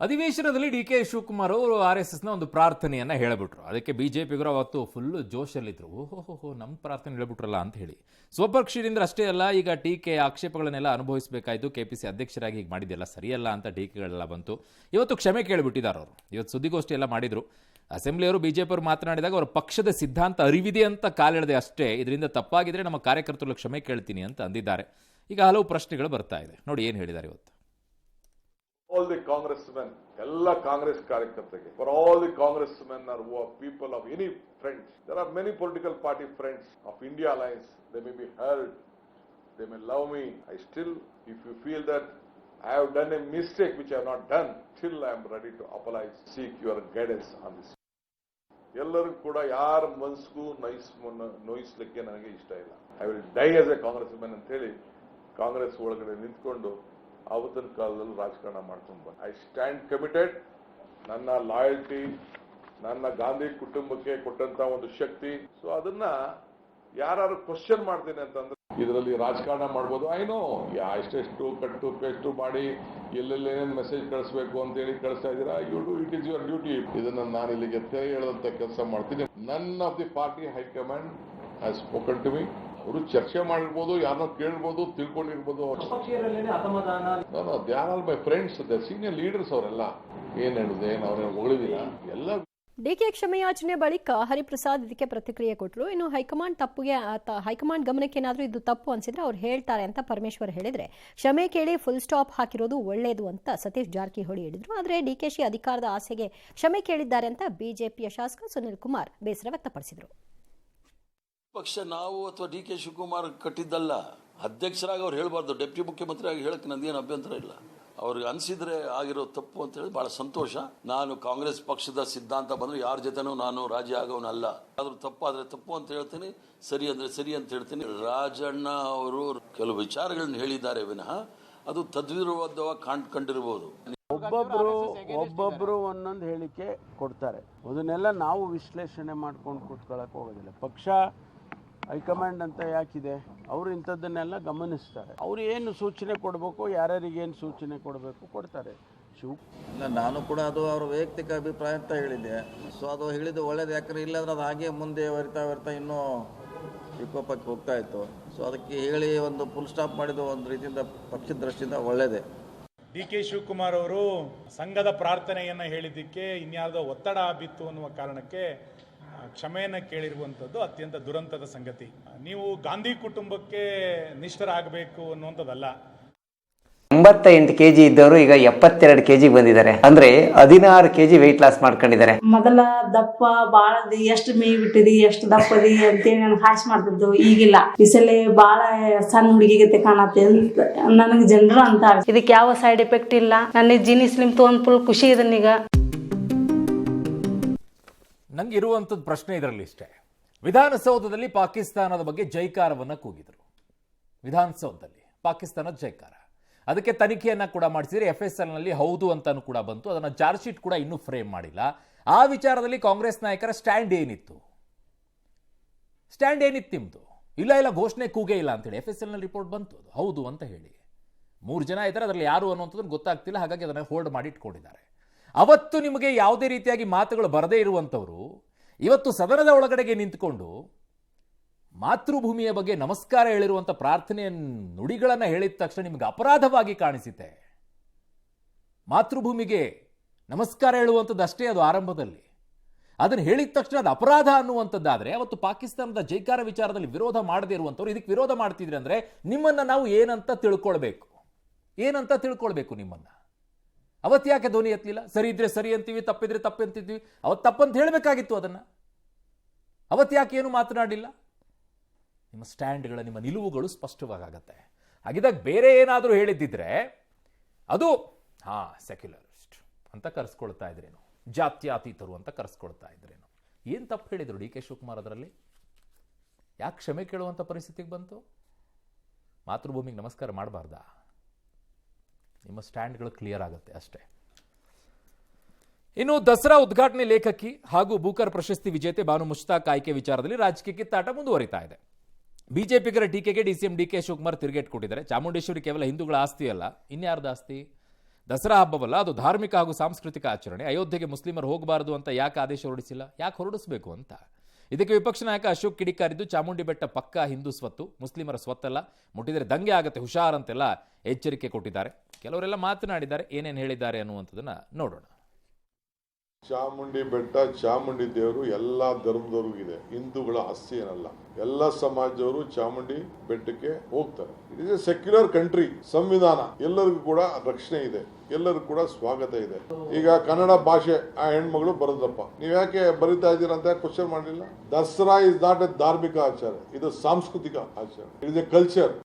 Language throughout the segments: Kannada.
ಅಧಿವೇಶನದಲ್ಲಿ ಡಿ ಕೆ ಶಿವಕುಮಾರ್ ಅವರು RSSನ ಒಂದು ಪ್ರಾರ್ಥನೆಯನ್ನ ಹೇಳಿಬಿಟ್ರು. ಅದಕ್ಕೆ ಬಿಜೆಪಿಗರು ಅವತ್ತು ಫುಲ್ ಜೋಶಲ್ಲಿದ್ರು. ಓಹೋ ನಮ್ಮ ಪ್ರಾರ್ಥನೆ ಹೇಳ್ಬಿಟ್ರಲ್ಲ ಅಂತ ಹೇಳಿ. ಸ್ವಪಕ್ಷದಿಂದ ಅಷ್ಟೇ ಅಲ್ಲ, ಈಗ ಟೀಕೆ ಆಕ್ಷೇಪಗಳನ್ನೆಲ್ಲ ಅನುಭವಿಸಬೇಕಾಯಿತು. KPC ಅಧ್ಯಕ್ಷರಾಗಿ ಹೀಗೆ ಮಾಡಿದ್ದೆಲ್ಲ ಸರಿಯಲ್ಲ ಅಂತ ಟೀಕೆಗಳೆಲ್ಲ ಬಂತು. ಇವತ್ತು ಕ್ಷಮೆ ಕೇಳಿಬಿಟ್ಟಿದ್ದಾರೆ ಅವರು. ಇವತ್ತು ಸುದ್ದಿಗೋಷ್ಠಿ ಎಲ್ಲ ಮಾಡಿದ್ರು. ಅಸೆಂಬ್ಲಿಯವರು ಬಿಜೆಪಿಯವರು ಮಾತನಾಡಿದಾಗ ಅವರ ಪಕ್ಷದ ಸಿದ್ಧಾಂತ ಅರಿವಿದೆ ಅಂತ ಕಾಲೆಳೆದೆ ಅಷ್ಟೇ. ಇದರಿಂದ ತಪ್ಪಾಗಿದ್ರೆ ನಮ್ಮ ಕಾರ್ಯಕರ್ತರು ಕ್ಷಮೆ ಕೇಳ್ತೀನಿ ಅಂತ ಅಂದಿದ್ದಾರೆ. ಈಗ ಹಲವು ಪ್ರಶ್ನೆಗಳು ಬರ್ತಾ ಇದೆ. ನೋಡಿ ಏನು ಹೇಳಿದ್ದಾರೆ ಇವತ್ತು. All the congressmen, all Congress karyakarttage, for all the congressmen are who are people of any friends. There are many political party friends of India Alliance. They may be heard, they may love me. I still, if you feel that I have done a mistake which I have not done, still I am ready to apologize, seek your guidance on this. ಎಲ್ಲರೂ ಕೂಡ ಯಾರ ಮನಸ್ಸಿಗೂ ನೋಯಿಸ್ಲಿಕ್ಕೆ ನನಗೆ ಇಷ್ಟ ಇಲ್ಲ. I will die as A Congress man ಅಂತ ಹೇಳಿ ಕಾಂಗ್ರೆಸ್ ಒಳಗಡೆ ನಿಂತ್ಕೊಂಡು ಅವತ್ತಿನ ಕಾಲದಲ್ಲಿ ರಾಜಕಾರಣ ಮಾಡ್ಕೊಂಡು ಬಂದ. I stand committed. ನನ್ನ ಲಾಯಲ್ಟಿ, ನನ್ನ ಗಾಂಧಿ ಕುಟುಂಬಕ್ಕೆ ಕೊಟ್ಟಂತ ಒಂದು ಶಕ್ತಿ. ಸೊ ಅದನ್ನ ಯಾರು ಕ್ವಶನ್ ಮಾಡ್ತೀನಿ ಅಂತಂದ್ರೆ ಇದರಲ್ಲಿ ರಾಜಕಾರಣ ಮಾಡ್ಬೋದು. ಐನೋ ಎಷ್ಟೆಷ್ಟು ಕಟ್ಟು ಪೇಸ್ಟು ಮಾಡಿ ಎಲ್ಲೆಲ್ಲೇನೇನು ಮೆಸೇಜ್ ಕಳಿಸ್ಬೇಕು ಅಂತ ಹೇಳಿ ಕಳಿಸ್ತಾ ಇದ್ದೀರಾ. You do it is your duty. ಇದನ್ನ ನಾನು ಇಲ್ಲಿಗೆ ತೆರೆ ಹೇಳದಂತ ಕೆಲಸ ಮಾಡ್ತೀನಿ. None of the party high command has spoken to me. ಅವರು ಚರ್ಚೆ ಮಾಡಿರ್ಬೋದು, ಯಾರನ್ನೋ ಕೇಳ್ಬೋದು, ತಿಳ್ಕೊಂಡಿರ್ಬೋದು. They are all my friends, the senior leaders. ಅವರೆಲ್ಲ ಏನ್ ಹೇಳಿದೆ, ಅವ್ರನ್ನ ಹೊಗಳಿದಿಲ್ಲ ಎಲ್ಲ. ಡಿಕೆ ಕ್ಷಮೆಯಾಚನೆ ಬಳಿಕ ಹರಿಪ್ರಸಾದ್ ಇದಕ್ಕೆ ಪ್ರತಿಕ್ರಿಯೆ ಕೊಟ್ಟರು. ಇನ್ನು ಹೈಕಮಾಂಡ್ ಗಮನಕ್ಕೆ ಏನಾದರೂ ಇದು ತಪ್ಪು ಅನ್ಸಿದ್ರೆ ಅವ್ರು ಹೇಳ್ತಾರೆ ಅಂತ ಪರಮೇಶ್ವರ್ ಹೇಳಿದ್ರೆ, ಕ್ಷಮೆ ಕೇಳಿ ಫುಲ್ ಸ್ಟಾಪ್ ಹಾಕಿರೋದು ಒಳ್ಳೇದು ಅಂತ ಸತೀಶ್ ಜಾರಕಿಹೊಳಿ ಹೇಳಿದ್ರು. ಆದರೆ DKಶಿ ಅಧಿಕಾರದ ಆಸೆಗೆ ಕ್ಷಮೆ ಕೇಳಿದ್ದಾರೆ ಅಂತ ಬಿಜೆಪಿಯ ಶಾಸಕ ಸುನಿಲ್ ಕುಮಾರ್ ಬೇಸರ ವ್ಯಕ್ತಪಡಿಸಿದರು. ಪಕ್ಷ ನಾವು ಅಥವಾ ಡಿ ಕೆ ಶಿವಕುಮಾರ್ ಕಟ್ಟಿದ್ದಲ್ಲ. ಅಧ್ಯಕ್ಷರಾಗಿ ಅವ್ರು ಹೇಳಬಾರ್ದು, ಡೆಪ್ಟಿ ಮುಖ್ಯಮಂತ್ರಿ ಆಗಿ ಹೇಳಕ್ಕೆ ನಂದೇನು ಅಭ್ಯಂತರ ಇಲ್ಲ. ಅವ್ರಿಗೆ ಅನಿಸಿದ್ರೆ ಆಗಿರೋ ತಪ್ಪು ಅಂತ ಹೇಳಿ ಬಹಳ ಸಂತೋಷ. ನಾನು ಕಾಂಗ್ರೆಸ್ ಪಕ್ಷದ ಸಿದ್ಧಾಂತ ಬಂದ್ರೆ ಯಾರ ಜೊತೆನೂ ನಾನು ರಾಜಿ ಆಗೋನಲ್ಲ. ಆದ್ರೂ ತಪ್ಪಾದ್ರೆ ತಪ್ಪು ಅಂತ ಹೇಳ್ತೀನಿ, ಸರಿ ಅಂದ್ರೆ ಸರಿ ಅಂತ ಹೇಳ್ತೀನಿ. ರಾಜಣ್ಣ ಅವರು ಕೆಲವು ವಿಚಾರಗಳನ್ನ ಹೇಳಿದ್ದಾರೆ ವಿನಃ ಅದು ತದ್ವಿರುದ್ಧವಾಗಿ ಕಂಡಿರಬಹುದು. ಒಬ್ಬೊಬ್ರು ಒಂದೊಂದು ಹೇಳಿಕೆ ಕೊಡ್ತಾರೆ. ಅದನ್ನೆಲ್ಲ ನಾವು ವಿಶ್ಲೇಷಣೆ ಮಾಡ್ಕೊಂಡು ಕೂತ್ಕೊಳ್ಳಕ್ ಹೋಗೋದಿಲ್ಲ. ಪಕ್ಷ ಹೈಕಮಾಂಡ್ ಅಂತ ಯಾಕಿದೆ, ಅವರು ಇಂಥದ್ದನ್ನೆಲ್ಲ ಗಮನಿಸ್ತಾರೆ. ಅವ್ರು ಏನು ಸೂಚನೆ ಕೊಡಬೇಕು, ಯಾರ್ಯಾರಿಗೇನು ಸೂಚನೆ ಕೊಡಬೇಕು ಕೊಡ್ತಾರೆ. ಇಲ್ಲ, ನಾನು ಕೂಡ ಅದು ಅವ್ರ ವೈಯಕ್ತಿಕ ಅಭಿಪ್ರಾಯ ಅಂತ ಹೇಳಿದ್ದೆ. ಸೊ ಅದು ಹೇಳಿದ್ದು ಒಳ್ಳೇದು. ಯಾಕಂದ್ರೆ ಇಲ್ಲಾಂದ್ರೆ ಅದು ಹಾಗೆ ಮುಂದೆ ಬರ್ತಾ ಇನ್ನೂ ವಿಕೋಪಕ್ಕೆ ಹೋಗ್ತಾ ಇತ್ತು. ಸೊ ಅದಕ್ಕೆ ಹೇಳಿ ಒಂದು ಫುಲ್ ಸ್ಟಾಪ್ ಮಾಡಿದ್ದು ಒಂದು ರೀತಿಯಿಂದ ಪಕ್ಷದ ದೃಷ್ಟಿಯಿಂದ ಒಳ್ಳೇದೇ. ಡಿ ಕೆ ಶಿವಕುಮಾರ್ ಅವರು ಸಂಘದ ಪ್ರಾರ್ಥನೆಯನ್ನು ಹೇಳಿದ್ದಕ್ಕೆ ಇನ್ಯಾವುದೋ ಒತ್ತಡ ಬಿತ್ತು ಅನ್ನುವ ಕಾರಣಕ್ಕೆ ಕ್ಷಮೆಯನ್ನು ಕೇಳಿರುವಂಥದ್ದು ಅತ್ಯಂತ ದುರಂತದ ಸಂಗತಿ. ನೀವು ಗಾಂಧಿ ಕುಟುಂಬಕ್ಕೆ ನಿಷ್ಠರಾಗಬೇಕು ಅನ್ನುವಂಥದ್ದಲ್ಲ. 88 kg ಇದ್ದವರು ಈಗ 72 kg ಬಂದಿದ್ದಾರೆ. ಅಂದ್ರೆ 16 kg ವೆಯ್ಟ್ ಲಾಸ್ ಮಾಡ್ಕೊಂಡಿದ್ದಾರೆ. ಮೊದಲ ದಪ್ಪ ಬಾಳದಿ, ಎಷ್ಟು ಮೇಯ್ ಬಿಟ್ಟಿದಿ, ಎಷ್ಟು ದಪ್ಪದಿ ಅಂತೇಳಿ ನನ್ಗೆ ಹಾಸ್ ಮಾಡ್ತಿದ್ದು. ಈಗಿಲ್ಲ, ಈ ಸಲ ಬಾಳ ಸಣ್ಣ ಹುಡುಗಿಗತೆ ಕಾಣತ್ತೆ ಅಂತ ನನಗೆ ಜನರು ಅಂತ. ಇದಕ್ಕೆ ಯಾವ ಸೈಡ್ ಎಫೆಕ್ಟ್ ಇಲ್ಲ. ನನಗೆ ಜೀನಿ ಸ್ಲಿಮ್ ತಗೊಂಡ್ ಫುಲ್ ಖುಷಿ ಇದನ್ನೀಗ. ನಂಗೆ ಇರುವಂಥದ್ದು ಪ್ರಶ್ನೆ ಇದರಲ್ಲಿ ಇಷ್ಟೇ. ವಿಧಾನಸೌಧದಲ್ಲಿ ಪಾಕಿಸ್ತಾನದ ಬಗ್ಗೆ ಜೈಕಾರವನ್ನು ಕೂಗಿದ್ರು. ವಿಧಾನಸೌಧದಲ್ಲಿ ಪಾಕಿಸ್ತಾನದ ಜೈಕಾರ, ಅದಕ್ಕೆ ತನಿಖೆಯನ್ನ ಕೂಡ ಮಾಡಿಸಿದ್ರೆ FSLನಲ್ಲಿ ಹೌದು ಅಂತಾನು ಕೂಡ ಬಂತು. ಅದನ್ನ ಚಾರ್ಜ್ ಶೀಟ್ ಕೂಡ ಇನ್ನೂ ಫ್ರೇಮ್ ಮಾಡಿಲ್ಲ. ಆ ವಿಚಾರದಲ್ಲಿ ಕಾಂಗ್ರೆಸ್ ನಾಯಕರ ಸ್ಟ್ಯಾಂಡ್ ಏನಿತ್ತು ನಿಮ್ದು? ಇಲ್ಲ ಘೋಷಣೆ ಕೂಗೇ ಇಲ್ಲ ಅಂತೇಳಿ FSLನಲ್ಲಿ ರಿಪೋರ್ಟ್ ಬಂತು, ಅದು ಹೌದು ಅಂತ ಹೇಳಿ. 3 ಜನ ಇದ್ದಾರೆ, ಅದರಲ್ಲಿ ಯಾರು ಅನ್ನುವಂಥದ್ದು ಗೊತ್ತಾಗ್ತಿಲ್ಲ. ಹಾಗಾಗಿ ಅದನ್ನ ಹೋಲ್ಡ್ ಮಾಡಿ ಇಟ್ಕೊಂಡಿದ್ದಾರೆ. ಅವತ್ತು ನಿಮಗೆ ಯಾವುದೇ ರೀತಿಯಾಗಿ ಮಾತುಗಳು ಬರದೇ ಇರುವಂಥವ್ರು ಇವತ್ತು ಸದನದ ಒಳಗಡೆಗೆ ನಿಂತ್ಕೊಂಡು ಮಾತೃಭೂಮಿಯ ಬಗ್ಗೆ ನಮಸ್ಕಾರ ಹೇಳಿರುವಂಥ ಪ್ರಾರ್ಥನೆಯ ನುಡಿಗಳನ್ನು ಹೇಳಿದ ತಕ್ಷಣ ನಿಮಗೆ ಅಪರಾಧವಾಗಿ ಕಾಣಿಸುತ್ತೆ. ಮಾತೃಭೂಮಿಗೆ ನಮಸ್ಕಾರ ಹೇಳುವಂಥದ್ದು ಅಷ್ಟೇ ಅದು ಆರಂಭದಲ್ಲಿ. ಅದನ್ನು ಹೇಳಿದ ತಕ್ಷಣ ಅದು ಅಪರಾಧ ಅನ್ನುವಂಥದ್ದಾದರೆ ಅವತ್ತು ಪಾಕಿಸ್ತಾನದ ಜೈಕಾರ ವಿಚಾರದಲ್ಲಿ ವಿರೋಧ ಮಾಡದೇ ಇರುವಂಥವ್ರು ಇದಕ್ಕೆ ವಿರೋಧ ಮಾಡ್ತಿದ್ರೆ ಅಂದರೆ ನಿಮ್ಮನ್ನು ನಾವು ಏನಂತ ತಿಳ್ಕೊಳ್ಬೇಕು ನಿಮ್ಮನ್ನ. ಅವತ್ತು ಯಾಕೆ ಧ್ವನಿ ಎತ್ತಲಿಲ್ಲ? ಸರಿ ಇದ್ರೆ ಸರಿ ಅಂತೀವಿ, ತಪ್ಪಿದ್ರೆ ತಪ್ಪು ಅಂತಿದ್ವಿ. ಅವತ್ತು ತಪ್ಪಂತ ಹೇಳಬೇಕಾಗಿತ್ತು. ಅದನ್ನು ಅವತ್ತು ಯಾಕೆ ಏನು ಮಾತನಾಡಿಲ್ಲ? ನಿಮ್ಮ ಸ್ಟ್ಯಾಂಡ್ಗಳ, ನಿಮ್ಮ ನಿಲುವುಗಳು ಸ್ಪಷ್ಟವಾಗತ್ತೆ. ಹಾಗಿದ್ದಾಗ ಬೇರೆ ಏನಾದರೂ ಹೇಳಿದ್ದಿದ್ರೆ ಅದು ಸೆಕ್ಯುಲರಿಸ್ಟ್ ಅಂತ ಕರೆಸ್ಕೊಳ್ತಾ ಇದ್ರೇನು, ಜಾತ್ಯಾತೀತರು ಅಂತ ಕರೆಸ್ಕೊಳ್ತಾ ಇದ್ರೇನು. ಏನು ತಪ್ಪು ಹೇಳಿದರು ಡಿ ಕೆ ಶಿವಕುಮಾರ್? ಅದರಲ್ಲಿ ಯಾಕೆ ಕ್ಷಮೆ ಕೇಳುವಂಥ ಪರಿಸ್ಥಿತಿಗೆ ಬಂತು? ಮಾತೃಭೂಮಿಗೆ ನಮಸ್ಕಾರ ಮಾಡಬಾರ್ದಾ? ನಿಮ್ಮ ಸ್ಟ್ಯಾಂಡ್ಗಳು ಕ್ಲಿಯರ್ ಆಗುತ್ತೆ ಅಷ್ಟೇ. ಇನ್ನು ದಸರಾ ಉದ್ಘಾಟನೆ ಲೇಖಕಿ ಹಾಗೂ ಬೂಕರ್ ಪ್ರಶಸ್ತಿ ವಿಜೇತೆ ಬಾನು ಮುಷ್ತಾಕ್ ಆಯ್ಕೆ ವಿಚಾರದಲ್ಲಿ ರಾಜಕೀಯ ಕಿತ್ತಾಟ ಮುಂದುವರಿತಾ ಇದೆ. ಬಿಜೆಪಿಗರ ಟೀಕೆಗೆ DCM DK ಶಿವಕುಮಾರ್ ತಿರುಗೇಟ್ ಕೊಟ್ಟಿದ್ದಾರೆ. ಚಾಮುಂಡೇಶ್ವರಿ ಕೇವಲ ಹಿಂದೂಗಳ ಆಸ್ತಿ ಅಲ್ಲ, ಇನ್ಯಾರ್ದ ಆಸ್ತಿ? ದಸರಾ ಹಬ್ಬವಲ್ಲ, ಅದು ಧಾರ್ಮಿಕ ಹಾಗೂ ಸಾಂಸ್ಕೃತಿಕ ಆಚರಣೆ. ಅಯೋಧ್ಯೆಗೆ ಮುಸ್ಲಿಮರು ಹೋಗಬಾರದು ಅಂತ ಯಾಕೆ ಆದೇಶ ಹೊರಡಿಸಿಲ್ಲ, ಯಾಕೆ ಹೊರಡಿಸಬೇಕು ಅಂತ. ಇದಕ್ಕೆ ವಿಪಕ್ಷ ನಾಯಕ ಅಶೋಕ್ ಕಿಡಿಕಾರಿದ್ದು ಚಾಮುಂಡಿ ಬೆಟ್ಟ ಪಕ್ಕಾ ಹಿಂದೂ ಸ್ವತ್ತು, ಮುಸ್ಲಿಮರ ಸ್ವತ್ತಲ್ಲ, ಮುಟ್ಟಿದರೆ ದಂಗೆ ಆಗುತ್ತೆ ಹುಷಾರ್ ಅಂತೆಲ್ಲ ಎಚ್ಚರಿಕೆ ಕೊಟ್ಟಿದ್ದಾರೆ. ಕೆಲವರೆಲ್ಲ ಮಾತನಾಡಿದ್ದಾರೆ, ಏನೇನು ಹೇಳಿದ್ದಾರೆ ಅನ್ನುವಂಥದ್ದನ್ನ ನೋಡೋಣ. ಚಾಮುಂಡಿ ಬೆಟ್ಟ, ಚಾಮುಂಡಿ ದೇವರು ಎಲ್ಲ ಧರ್ಮದವ್ರಿಗಿದೆ, ಹಿಂದೂಗಳ ಆಸ್ತಿ ಏನಲ್ಲ. ಎಲ್ಲ ಸಮಾಜದವರು ಚಾಮುಂಡಿ ಬೆಟ್ಟಕ್ಕೆ ಹೋಗ್ತಾರೆ. It is A secular country. ಸಂವಿಧಾನ, ಎಲ್ಲರಿಗೂ ಕೂಡ ರಕ್ಷಣೆ ಇದೆ, ಎಲ್ಲರಿಗೂ ಕೂಡ ಸ್ವಾಗತ ಇದೆ. ಈಗ ಕನ್ನಡ ಭಾಷೆ ಆ ಹೆಣ್ಮಗಳು ಬರೋದಪ್ಪ, ನೀವ್ ಯಾಕೆ ಬರೀತಾ ಇದ್ದೀರಾ ಅಂತ ಕ್ವಶನ್ ಮಾಡಲಿಲ್ಲ. ದಸರಾ ಇಸ್ ನಾಟ್ ಎ ಧಾರ್ಮಿಕ ಆಚರಣೆ, ಇದು ಸಾಂಸ್ಕೃತಿಕ ಆಚರಣೆ. It is A culture.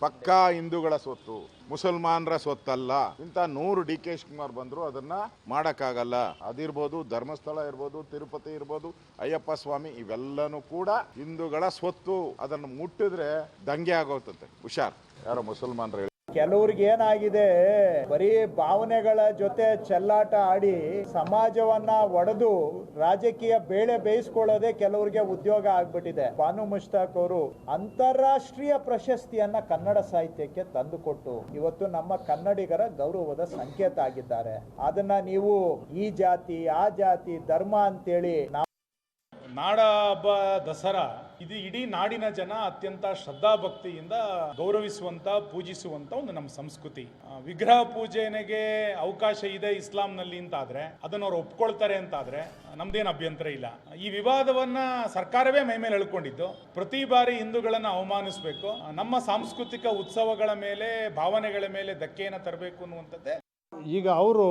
ಪಕ್ಕಾ ಹಿಂದೂಗಳ ಸ್ವತ್ತು, ಮುಸಲ್ಮಾನರ ಸ್ವತ್ತಲ್ಲ. ಇಂಥ 100 ಡಿ ಕೆ ಶಿವಕುಮಾರ್ ಬಂದ್ರು ಅದನ್ನ ಮಾಡಕ್ಕಾಗಲ್ಲ. ಅದಿರ್ಬೋದು, ಧರ್ಮಸ್ಥಳ ಇರ್ಬೋದು, ತಿರುಪತಿ ಇರ್ಬೋದು, ಅಯ್ಯಪ್ಪ ಸ್ವಾಮಿ, ಇವೆಲ್ಲನೂ ಕೂಡ ಹಿಂದೂಗಳ ಸ್ವತ್ತು. ಅದನ್ನು ಮುಟ್ಟಿದ್ರೆ ದಂಗೆ ಆಗೋಗ್ತದೆ, ಹುಷಾರ್. ಯಾರೋ ಮುಸಲ್ಮಾನರು ಕೆಲವ್ರಿಗೆ ಏನಾಗಿದೆ, ಬರೀ ಭಾವನೆಗಳ ಜೊತೆ ಚೆಲ್ಲಾಟ ಆಡಿ ಸಮಾಜವನ್ನ ಒಡೆದು ರಾಜಕೀಯ ಬೇಳೆ ಬೇಯಿಸ್ಕೊಳ್ಳೋದೇ ಕೆಲವರಿಗೆ ಉದ್ಯೋಗ ಆಗ್ಬಿಟ್ಟಿದೆ. ಬಾನು ಮುಷ್ತಾಕ್ ಅವರು ಅಂತಾರಾಷ್ಟ್ರೀಯ ಪ್ರಶಸ್ತಿಯನ್ನ ಕನ್ನಡ ಸಾಹಿತ್ಯಕ್ಕೆ ತಂದುಕೊಟ್ಟು ಇವತ್ತು ನಮ್ಮ ಕನ್ನಡಿಗರ ಗೌರವದ ಸಂಕೇತ ಆಗಿದ್ದಾರೆ. ಅದನ್ನ ನೀವು ಈ ಜಾತಿ ಆ ಜಾತಿ ಧರ್ಮ ಅಂತೇಳಿ ನಾಡ ಹಬ್ಬ ದಸರಾ ಇದು ಇಡೀ ನಾಡಿನ ಜನ ಅತ್ಯಂತ ಶ್ರದ್ಧಾಭಕ್ತಿಯಿಂದ ಗೌರವಿಸುವಂತ, ಪೂಜಿಸುವಂತ ಒಂದು ನಮ್ಮ ಸಂಸ್ಕೃತಿ. ವಿಗ್ರಹ ಪೂಜೆಗೆ ಅವಕಾಶ ಇದೆ ಇಸ್ಲಾಂನಲ್ಲಿ ಅಂತಾದ್ರೆ, ಅದನ್ನ ಅವ್ರು ಒಪ್ಕೊಳ್ತಾರೆ ಅಂತಾದ್ರೆ ನಮ್ದೇನು ಅಭ್ಯಂತರ ಇಲ್ಲ. ಈ ವಿವಾದವನ್ನ ಸರ್ಕಾರವೇ ಮೈ ಮೇಲೆ ಎಳ್ಕೊಂಡಿದ್ದು. ಪ್ರತಿ ಬಾರಿ ಹಿಂದೂಗಳನ್ನ ಅವಮಾನಿಸಬೇಕು, ನಮ್ಮ ಸಾಂಸ್ಕೃತಿಕ ಉತ್ಸವಗಳ ಮೇಲೆ, ಭಾವನೆಗಳ ಮೇಲೆ ಧಕ್ಕೆಯನ್ನು ತರಬೇಕು ಅನ್ನುವಂಥದ್ದೇ. ಈಗ ಅವರು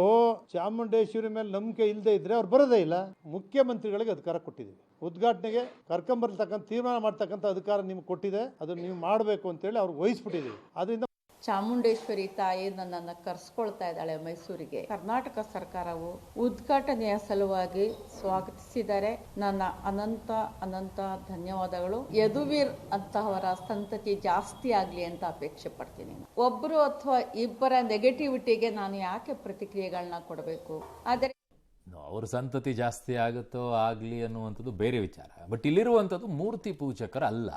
ಚಾಮುಂಡೇಶ್ವರಿ ಮೇಲೆ ನಂಬಿಕೆ ಇಲ್ಲದೆ ಇದ್ರೆ ಅವ್ರು ಬರೋದೇ ಇಲ್ಲ. ಮುಖ್ಯಮಂತ್ರಿಗಳಿಗೆ ಅಧಿಕಾರ ಕೊಟ್ಟಿದ್ದೀವಿ, ಉದ್ಘಾಟನೆಗೆ ಕರ್ಕೊಂಬರ್ತಕ್ಕಂಥ ತೀರ್ಮಾನ ಮಾಡ್ತಕ್ಕಂಥ ಅಧಿಕಾರ ನಿಮ್ಗೆ ಕೊಟ್ಟಿದೆ, ಅದನ್ನು ನೀವು ಮಾಡಬೇಕು ಅಂತೇಳಿ ಅವ್ರಿಗೆ ವಹಿಸ್ಬಿಟ್ಟಿದ್ದೀವಿ. ಅದರಿಂದ ಚಾಮುಂಡೇಶ್ವರಿ ತಾಯಿ ನನ್ನನ್ನು ಕರೆಸ್ಕೊಳ್ತಾ ಇದ್ದಾಳೆ ಮೈಸೂರಿಗೆ. ಕರ್ನಾಟಕ ಸರ್ಕಾರವು ಉದ್ಘಾಟನೆಯ ಸಲುವಾಗಿ ಸ್ವಾಗತಿಸಿದರೆ ನನ್ನ ಅನಂತ ಅನಂತ ಧನ್ಯವಾದಗಳು. ಯದುವೀರ್ ಅಂತಹವರ ಸಂತತಿ ಜಾಸ್ತಿ ಆಗಲಿ ಅಂತ ಅಪೇಕ್ಷೆ ಪಡ್ತೀನಿ. ಒಬ್ಬರು ಅಥವಾ ಇಬ್ಬರ ನೆಗೆಟಿವಿಟಿಗೆ ನಾನು ಯಾಕೆ ಪ್ರತಿಕ್ರಿಯೆಗಳನ್ನ ಕೊಡಬೇಕು? ಆದರೆ ಅವ್ರ ಸಂತತಿ ಜಾಸ್ತಿ ಆಗುತ್ತೋ ಆಗಲಿ ಅನ್ನುವಂಥದ್ದು ಬೇರೆ ವಿಚಾರ. ಬಟ್ ಇಲ್ಲಿರುವಂಥದ್ದು ಮೂರ್ತಿ ಪೂಜಕರಲ್ಲ,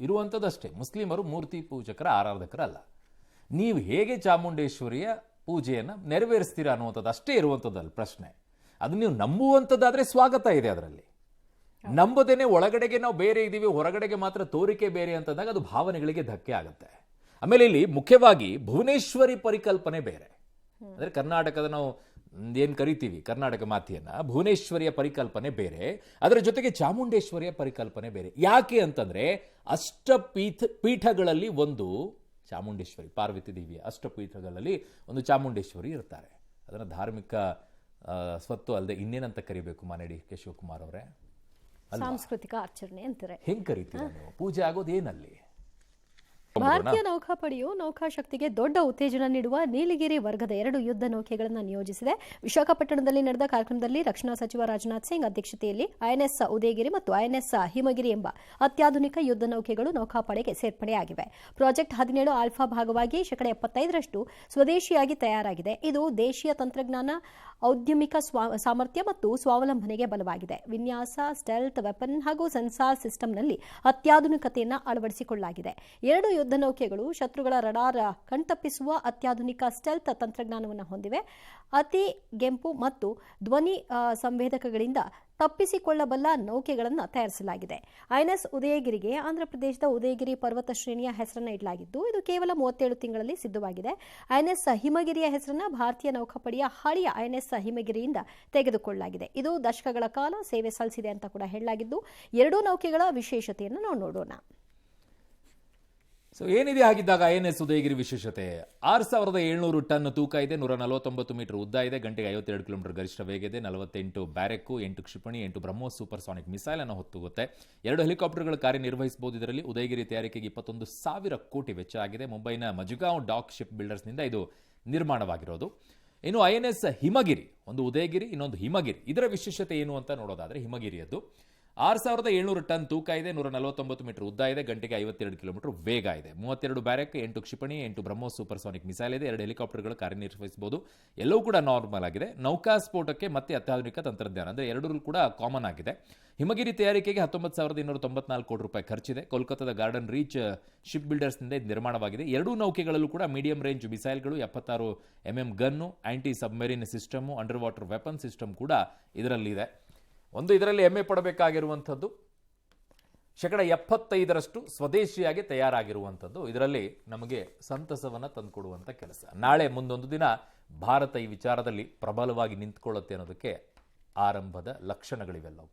ಇರುವಂಥದ್ದು ಅಷ್ಟೇ. ಮುಸ್ಲಿಮರು ಮೂರ್ತಿ ಪೂಜಕರ ಆರಾಧಕರಲ್ಲ. ನೀವು ಹೇಗೆ ಚಾಮುಂಡೇಶ್ವರಿಯ ಪೂಜೆಯನ್ನು ನೆರವೇರಿಸ್ತೀರಾ ಅನ್ನುವಂಥದ್ದು ಅಷ್ಟೇ ಇರುವಂಥದ್ದಲ್ಲ ಪ್ರಶ್ನೆ. ಅದು ನೀವು ನಂಬುವಂಥದ್ದಾದರೆ ಸ್ವಾಗತ ಇದೆ ಅದರಲ್ಲಿ. ನಂಬದೇನೆ ಒಳಗಡೆಗೆ ನಾವು ಬೇರೆ ಇದ್ದೀವಿ, ಹೊರಗಡೆಗೆ ಮಾತ್ರ ತೋರಿಕೆ ಬೇರೆ ಅಂತಂದಾಗ ಅದು ಭಾವನೆಗಳಿಗೆ ಧಕ್ಕೆ ಆಗುತ್ತೆ. ಆಮೇಲೆ ಇಲ್ಲಿ ಮುಖ್ಯವಾಗಿ ಭುವನೇಶ್ವರಿ ಪರಿಕಲ್ಪನೆ ಬೇರೆ. ಅಂದರೆ ಕರ್ನಾಟಕದ ನಾವು ಏನು ಕರಿತೀವಿ ಕರ್ನಾಟಕ ಮಾತೆಯನ್ನ, ಭುವನೇಶ್ವರಿಯ ಪರಿಕಲ್ಪನೆ ಬೇರೆ, ಅದರ ಜೊತೆಗೆ ಚಾಮುಂಡೇಶ್ವರಿಯ ಪರಿಕಲ್ಪನೆ ಬೇರೆ. ಯಾಕೆ ಅಂತಂದ್ರೆ ಪೀಠಗಳಲ್ಲಿ ಒಂದು ಚಾಮುಂಡೇಶ್ವರಿ, ಪಾರ್ವತಿ ದೇವಿಯ ಅಷ್ಟಪೀಠಗಳಲ್ಲಿ ಒಂದು ಚಾಮುಂಡೇಶ್ವರಿ ಇರ್ತಾರೆ. ಅದನ್ನು ಧಾರ್ಮಿಕ ಸ್ವತ್ತು ಅಲ್ಲದೆ ಇನ್ನೇನಂತ ಕರಿಬೇಕು ಮಾನೇಡಿ ಕೆ ಶಿವಕುಮಾರ್ ಅವರೇ? ಸಾಂಸ್ಕೃತಿಕ ಆಚರಣೆ ಅಂತಾರೆ. ಹೆಂಗ್ ಕರಿತೀವಿ ನೀವು? ಪೂಜೆ ಆಗೋದು ಏನಲ್ಲಿ? ಭಾರತೀಯ ನೌಕಾಪಡೆಯು ನೌಕಾಶಕ್ತಿಗೆ ದೊಡ್ಡ ಉತ್ತೇಜನ ನೀಡುವ ನೀಲಗಿರಿ ವರ್ಗದ 2 ಯುದ್ಧ ನೌಕೆಗಳನ್ನು ನಿಯೋಜಿಸಿದೆ. ವಿಶಾಖಪಟ್ಟಣದಲ್ಲಿ ನಡೆದ ಕಾರ್ಯಕ್ರಮದಲ್ಲಿ ರಕ್ಷಣಾ ಸಚಿವ ರಾಜನಾಥ್ ಸಿಂಗ್ ಅಧ್ಯಕ್ಷತೆಯಲ್ಲಿ ಐಎನ್ಎಸ್ ಉದಯಗಿರಿ ಮತ್ತು ಐಎನ್ಎಸ್ ಹಿಮಗಿರಿ ಎಂಬ ಅತ್ಯಾಧುನಿಕ ಯುದ್ಧ ನೌಕೆಗಳು ನೌಕಾಪಡೆಗೆ ಸೇರ್ಪಡೆಯಾಗಿವೆ. ಪ್ರಾಜೆಕ್ಟ್ 17 ಆಲ್ಫಾ ಭಾಗವಾಗಿ 75% ಸ್ವದೇಶಿಯಾಗಿ ತಯಾರಾಗಿದೆ. ಇದು ದೇಶೀಯ ತಂತ್ರಜ್ಞಾನ, ಔದ್ಯಮಿಕ ಸಾಮರ್ಥ್ಯ ಮತ್ತು ಸ್ವಾವಲಂಬನೆಗೆ ಬಲವಾಗಿದೆ. ವಿನ್ಯಾಸ, ಸ್ಟೆಲ್ತ್ ವೆಪನ್ ಹಾಗೂ ಸೆನ್ಸಾರ್ ಸಿಸ್ಟಂನಲ್ಲಿ ಅತ್ಯಾಧುನಿಕತೆಯನ್ನು ಅಳವಡಿಸಿಕೊಳ್ಳಲಾಗಿದೆ. 2 ಯುದ್ಧ ನೌಕೆಗಳು ಶತ್ರುಗಳ ರಡಾರ್ ಕಣ್ತಪ್ಪಿಸುವ ಅತ್ಯಾಧುನಿಕ ಸ್ಟೆಲ್ತ್ ತಂತ್ರಜ್ಞಾನವನ್ನು ಹೊಂದಿವೆ. ಅತಿ ಗೆಂಪು ಮತ್ತು ಧ್ವನಿ ಸಂವೇದಕಗಳಿಂದ ತಪ್ಪಿಸಿಕೊಳ್ಳಬಲ್ಲ ನೌಕೆಗಳನ್ನು ತಯಾರಿಸಲಾಗಿದೆ. ಐಎನ್ಎಸ್ ಉದಯಗಿರಿಗೆ ಆಂಧ್ರಪ್ರದೇಶದ ಉದಯಗಿರಿ ಪರ್ವತ ಶ್ರೇಣಿಯ ಹೆಸರನ್ನು ಇಡಲಾಗಿದ್ದು, ಇದು ಕೇವಲ 37 ತಿಂಗಳಲ್ಲಿ ಸಿದ್ಧವಾಗಿದೆ. ಐಎನ್ಎಸ್ ಹಿಮಗಿರಿಯ ಹೆಸರನ್ನು ಭಾರತೀಯ ನೌಕಾಪಡೆಯ ಹಳೆಯ ಐಎನ್ಎಸ್ ಹಿಮಗಿರಿಯಿಂದ ತೆಗೆದುಕೊಳ್ಳಲಾಗಿದೆ. ಇದು ದಶಕಗಳ ಕಾಲ ಸೇವೆ ಸಲ್ಲಿಸಿದೆ ಅಂತ ಕೂಡ ಹೇಳಲಾಗಿದ್ದು, 2 ನೌಕೆಗಳ ವಿಶೇಷತೆಯನ್ನು ನಾವು ನೋಡೋಣ. ಸೊ ಏನಿದೆ ಹಾಗಿದ್ದಾಗ ಐಎನ್ಎಸ್ ಉದಯಗಿರಿ ವಿಶೇಷತೆ? 6700 ಟನ್ ತೂಕ ಇದೆ, 149 ಮೀಟರ್ ಉದ್ದ ಇದೆ, ಗಂಟೆಗೆ 52 ಕಿಲೋಮೀಟರ್ ಗರಿಷ್ಠ ವೇಗ ಇದೆ, 48 ಬ್ಯಾರೆಕ್ಕು, 8 ಕ್ಷಿಪಣಿ, 8 ಬ್ರಹ್ಮೋಸ್ ಸೂಪರ್ಸಾನಿಕ್ ಮಿಸೈಲ್ ಅನ್ನು ಹೊತ್ತುಗುತ್ತೆ. 2 ಹೆಲಿಕಾಪ್ಟರ್ಗಳು ಕಾರ್ಯನಿರ್ವಹಿಸಬಹುದು. ಇದರಲ್ಲಿ ಉದಯಗಿರಿ ತಯಾರಿಕೆಗೆ 21,000 ಕೋಟಿ ವೆಚ್ಚ ಆಗಿದೆ. ಮುಂಬೈನ ಮಜಗಾಂವ್ ಡಾಕ್ ಶಿಪ್ ಬಿಲ್ಡರ್ಸ್ನಿಂದ ಇದು ನಿರ್ಮಾಣವಾಗಿರೋದು. ಇನ್ನು ಐಎನ್ಎಸ್ ಹಿಮಗಿರಿ, ಒಂದು ಉದಯಗಿರಿ, ಇನ್ನೊಂದು ಹಿಮಗಿರಿ. ಇದರ ವಿಶೇಷತೆ ಏನು ಅಂತ ನೋಡೋದಾದ್ರೆ, ಹಿಮಗಿರಿಯದ್ದು 6,700 ಟನ್ ತೂಕ ಇದೆ, 149 ಮೀಟರ್ ಉದ್ದ ಇದೆ, ಗಂಟೆಗೆ 52 ಕಿಲೋಮೀಟರ್ ವೇಗ ಇದೆ, 32 ಬ್ಯಾರೆಕ್, 8 ಕ್ಷಿಪಣಿ, 8 ಬ್ರಹ್ಮೋಸ್ ಸೂಪರ್ಸಾನಿಕ್ ಮಿಸೈಲ್ ಇದೆ, 2 ಹೆಲಿಕಾಪ್ಟರ್ಗಳು ಕಾರ್ಯನಿರ್ವಹಿಸಬಹುದು. ಎಲ್ಲವೂ ಕೂಡ ನಾರ್ಮಲ್ ಆಗಿದೆ. ನೌಕಾ ಸ್ಫೋಟಕ್ಕೆ ಮತ್ತೆ ಅತ್ಯಾಧುನಿಕ ತಂತ್ರಜ್ಞಾನ, ಅಂದರೆ ಎರಡೂ ಕೂಡ ಕಾಮನ್ ಆಗಿದೆ. ಹಿಮಗಿರಿ ತಯಾರಿಕೆಗೆ 19,294 ಕೋಟಿ ರೂಪಾಯಿ ಖರ್ಚಿದೆ. ಕೋಲ್ಕತ್ತಾದ ಗಾರ್ಡನ್ ರೀಚ್ ಶಿಪ್ ಬಿಲ್ಡರ್ಸ್ನಿಂದ ಇದು ನಿರ್ಮಾಣವಾಗಿದೆ. ಎರಡೂ ನೌಕೆಗಳಲ್ಲೂ ಕೂಡ ಮೀಡಿಯಂ ರೇಂಜ್ ಮಿಸೈಲ್ಗಳು, 76 mm gun, anti submarine system, underwater weapon system ಕೂಡ ಇದರಲ್ಲಿದೆ. ಇದರಲ್ಲಿ ಹೆಮ್ಮೆ ಪಡಬೇಕಾಗಿರುವಂಥದ್ದು 75% ಸ್ವದೇಶಿಯಾಗಿ ತಯಾರಾಗಿರುವಂಥದ್ದು. ಇದರಲ್ಲಿ ನಮಗೆ ಸಂತಸವನ್ನು ತಂದುಕೊಡುವಂಥ ಕೆಲಸ. ನಾಳೆ ಮುಂದೊಂದು ದಿನ ಭಾರತ ಈ ವಿಚಾರದಲ್ಲಿ ಪ್ರಬಲವಾಗಿ ನಿಂತ್ಕೊಳ್ಳುತ್ತೆ ಅನ್ನೋದಕ್ಕೆ ಆರಂಭದ ಲಕ್ಷಣಗಳಿವೆಲ್ಲವು.